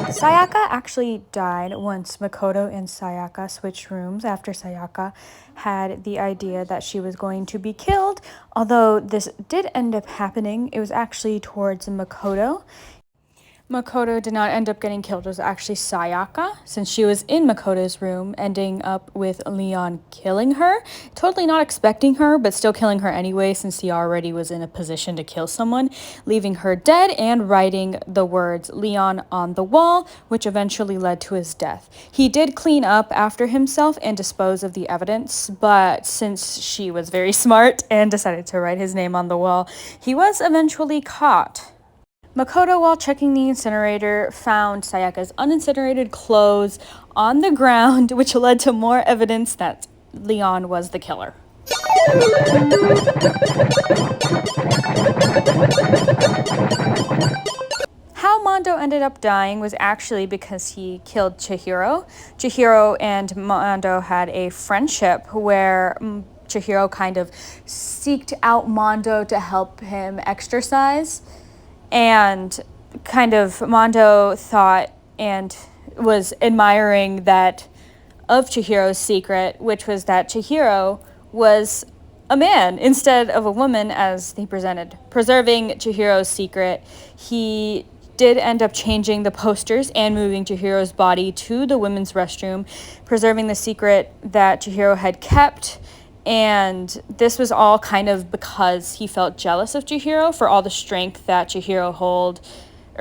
Sayaka actually died once Makoto and Sayaka switched rooms after Sayaka had the idea that she was going to be killed. Although this did end up happening, it was actually towards Makoto. Makoto did not end up getting killed. It was actually Sayaka, since she was in Makoto's room, ending up with Leon killing her. Totally not expecting her, but still killing her anyway, since he already was in a position to kill someone, leaving her dead and writing the words Leon on the wall, which eventually led to his death. He did clean up after himself and dispose of the evidence, but since she was very smart and decided to write his name on the wall, he was eventually caught. Makoto, while checking the incinerator, found Sayaka's unincinerated clothes on the ground, which led to more evidence that Leon was the killer. How Mondo ended up dying was actually because he killed Chihiro. Chihiro and Mondo had a friendship where Chihiro kind of seeked out Mondo to help him exercise. And kind of Mondo thought and was admiring that of Chihiro's secret, which was that Chihiro was a man instead of a woman as he presented. Preserving Chihiro's secret, he did end up changing the posters and moving Chihiro's body to the women's restroom, preserving the secret that Chihiro had kept. And this was all kind of because he felt jealous of Chihiro for all the strength that Chihiro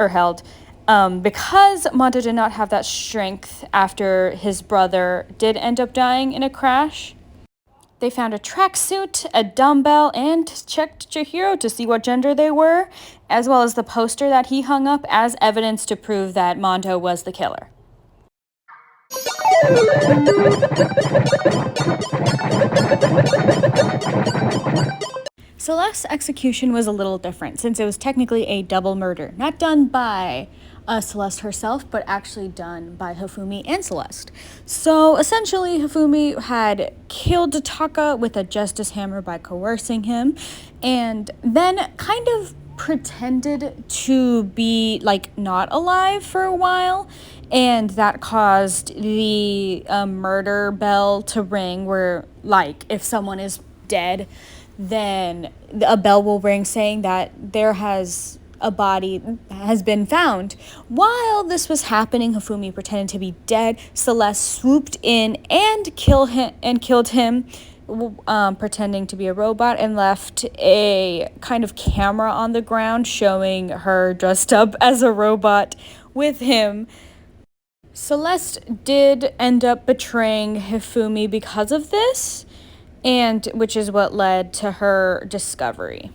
held. Because Mondo did not have that strength after his brother did end up dying in a crash, they found a tracksuit, a dumbbell, and checked Chihiro to see what gender they were, as well as the poster that he hung up as evidence to prove that Mondo was the killer. Celeste's execution was a little different, since it was technically a double murder, not done by Celeste herself, but actually done by Hifumi and Celeste. So essentially, Hifumi had killed Taka with a justice hammer by coercing him, and then kind of pretended to be not alive for a while, and that caused the murder bell to ring, where if someone is dead, then a bell will ring saying that a body has been found. While this was happening, Hifumi pretended to be dead. Celeste swooped in and killed him, pretending to be a robot, and left a kind of camera on the ground showing her dressed up as a robot with him. Celeste did end up betraying Hifumi because of this, and which is what led to her discovery.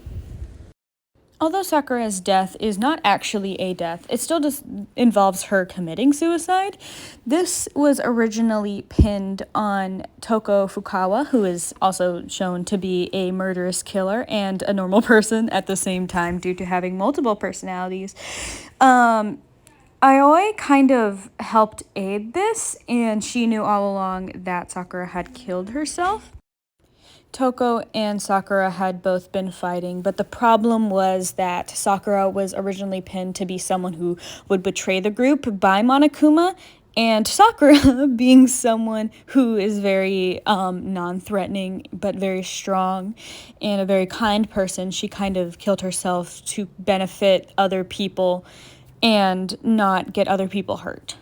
Although Sakura's death is not actually a death, it still just involves her committing suicide. This was originally pinned on Toko Fukawa, who is also shown to be a murderous killer and a normal person at the same time due to having multiple personalities. Aoi kind of helped aid this, and she knew all along that Sakura had killed herself. Toko and Sakura had both been fighting, but the problem was that Sakura was originally pinned to be someone who would betray the group by Monokuma, and Sakura, being someone who is very non-threatening but very strong and a very kind person, she kind of killed herself to benefit other people and not get other people hurt.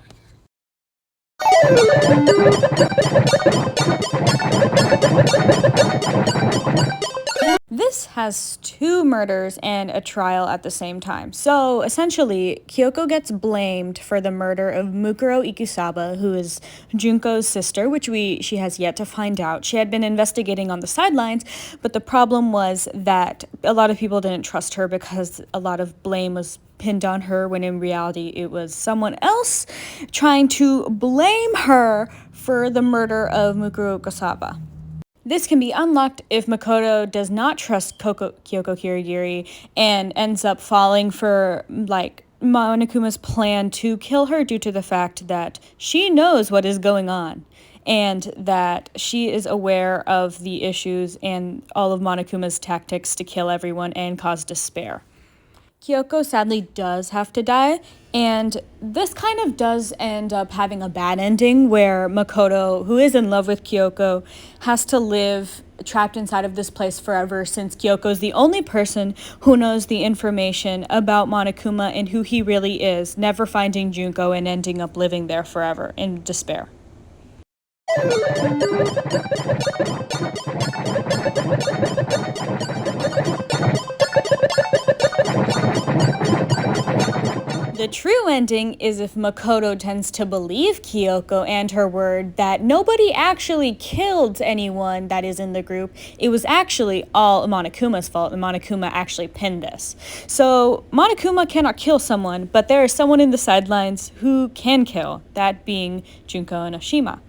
This has two murders and a trial at the same time. So essentially, Kyoko gets blamed for the murder of Mukuro Ikusaba, who is Junko's sister, which she has yet to find out. She had been investigating on the sidelines, but the problem was that a lot of people didn't trust her because a lot of blame was pinned on her, when in reality it was someone else trying to blame her for the murder of Mukuro Ikusaba. This can be unlocked if Makoto does not trust Kyoko Kirigiri and ends up falling for Monokuma's plan to kill her due to the fact that she knows what is going on and that she is aware of the issues and all of Monokuma's tactics to kill everyone and cause despair. Kyoko sadly does have to die, and this kind of does end up having a bad ending where Makoto, who is in love with Kyoko, has to live trapped inside of this place forever since Kyoko is the only person who knows the information about Monokuma and who he really is, never finding Junko and ending up living there forever in despair. The true ending is if Makoto tends to believe Kyoko and her word that nobody actually killed anyone that is in the group. It was actually all Monokuma's fault, and Monokuma actually pinned this. So Monokuma cannot kill someone, but there is someone in the sidelines who can kill, that being Junko and Oshima.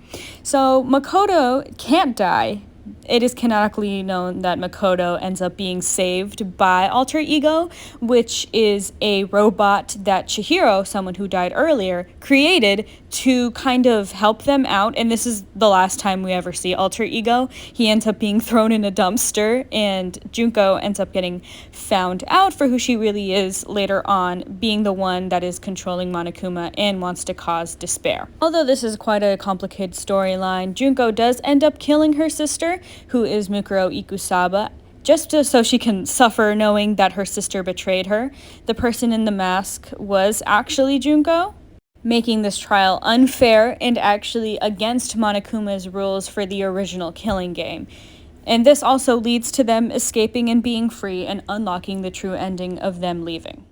So Makoto can't die. It is canonically known that Makoto ends up being saved by Alter Ego, which is a robot that Chihiro, someone who died earlier, created to kind of help them out. And this is the last time we ever see Alter Ego. He ends up being thrown in a dumpster, and Junko ends up getting found out for who she really is later on, being the one that is controlling Monokuma and wants to cause despair. Although this is quite a complicated storyline, Junko does end up killing her sister, who is Mukuro Ikusaba, just so she can suffer knowing that her sister betrayed her. The person in the mask was actually Junko, making this trial unfair and actually against Monokuma's rules for the original Killing Game. And this also leads to them escaping and being free and unlocking the true ending of them leaving.